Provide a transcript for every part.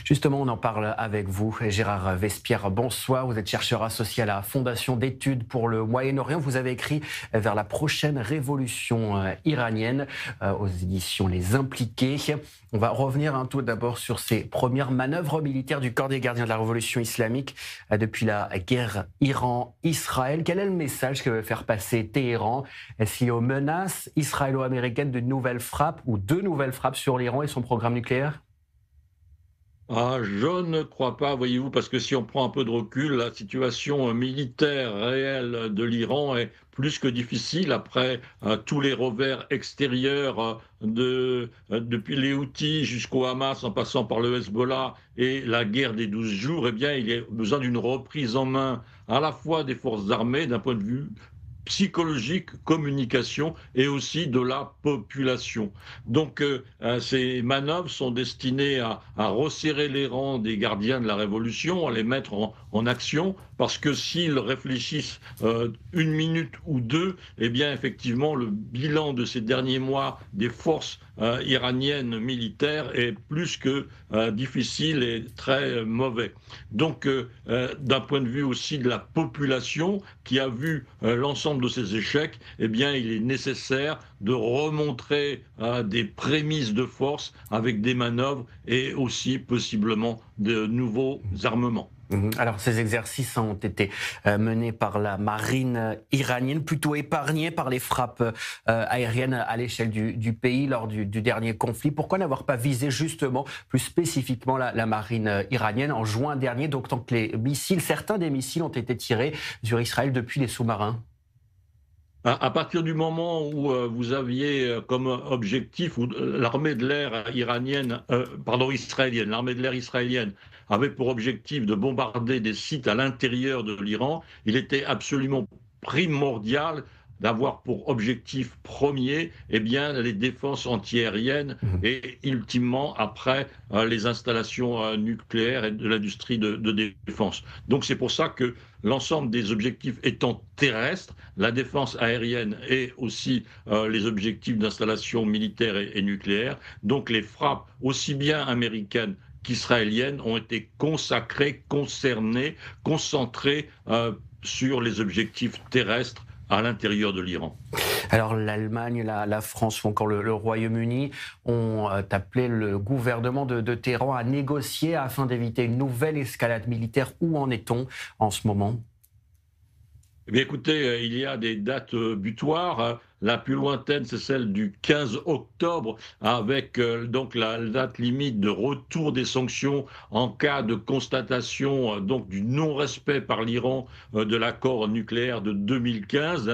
Justement, on en parle avec vous, Gérard Vespierre. Bonsoir, vous êtes chercheur associé à la Fondation d'études pour le Moyen-Orient. Vous avez écrit vers la prochaine révolution iranienne aux éditions Les Impliqués. On va revenir tout d'abord sur ces premières manœuvres militaires du corps des gardiens de la révolution islamique depuis la guerre Iran-Israël. Quel est le message que veut faire passer Téhéran? Est-ce lié aux menaces israélo-américaines d'une nouvelle frappe ou deux nouvelles frappes sur l'Iran et son programme nucléaire? Ah, je ne crois pas, voyez-vous, parce que si on prend un peu de recul, la situation militaire réelle de l'Iran est plus que difficile après tous les revers extérieurs depuis les Houthis jusqu'au Hamas, en passant par le Hezbollah et la guerre des 12 jours. Eh bien, il y a besoin d'une reprise en main à la fois des forces armées, d'un point de vue psychologique, communication et aussi de la population. Donc ces manœuvres sont destinées à resserrer les rangs des gardiens de la révolution, à les mettre en action, parce que s'ils réfléchissent une minute ou deux, eh bien effectivement le bilan de ces derniers mois des forces iraniennes militaires est plus que difficile et très mauvais. Donc d'un point de vue aussi de la population qui a vu l'ensemble de ces échecs, eh bien, il est nécessaire de remontrer des prémices de force avec des manœuvres et aussi possiblement de nouveaux armements. Alors, ces exercices ont été menés par la marine iranienne, plutôt épargnés par les frappes aériennes à l'échelle du pays lors du dernier conflit. Pourquoi n'avoir pas visé justement, plus spécifiquement, la marine iranienne en juin dernier, d'autant que certains des missiles ont été tirés sur Israël depuis les sous-marins? À partir du moment où vous aviez comme objectif, ou l'armée de l'air iranienne, pardon, israélienne, l'armée de l'air israélienne avait pour objectif de bombarder des sites à l'intérieur de l'Iran, il était absolument primordial d'avoir pour objectif premier eh bien, les défenses antiaériennes et ultimement après les installations nucléaires et de l'industrie de défense. Donc c'est pour ça que l'ensemble des objectifs étant terrestres, la défense aérienne et aussi les objectifs d'installation militaire et nucléaire, donc les frappes aussi bien américaines qu'israéliennes ont été consacrées, concernées, concentrées sur les objectifs terrestres à l'intérieur de l'Iran. Alors l'Allemagne, la France ou encore le Royaume-Uni ont appelé le gouvernement de Téhéran à négocier afin d'éviter une nouvelle escalade militaire. Où en est-on en ce moment? Eh bien, écoutez, il y a des dates butoirs. La plus lointaine, c'est celle du 15 octobre, avec donc la date limite de retour des sanctions en cas de constatation donc du non-respect par l'Iran de l'accord nucléaire de 2015.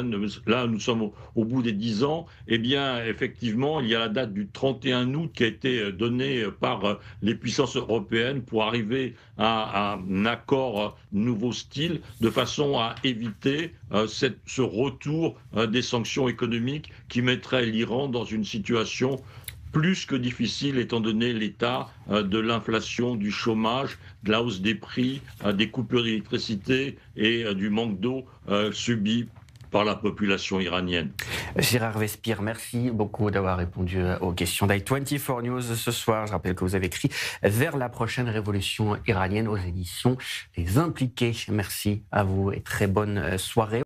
Là, nous sommes au bout des 10 ans. Eh bien, effectivement, il y a la date du 31 août qui a été donnée par les puissances européennes pour arriver à un accord nouveau style, de façon à éviter ce retour des sanctions économiques qui mettrait l'Iran dans une situation plus que difficile étant donné l'état de l'inflation, du chômage, de la hausse des prix, des coupures d'électricité et du manque d'eau subi par la population iranienne. Gérard Vespierre, merci beaucoup d'avoir répondu aux questions d'i24 News ce soir. Je rappelle que vous avez écrit vers la prochaine révolution iranienne aux éditions Les Impliqués. Merci à vous et très bonne soirée.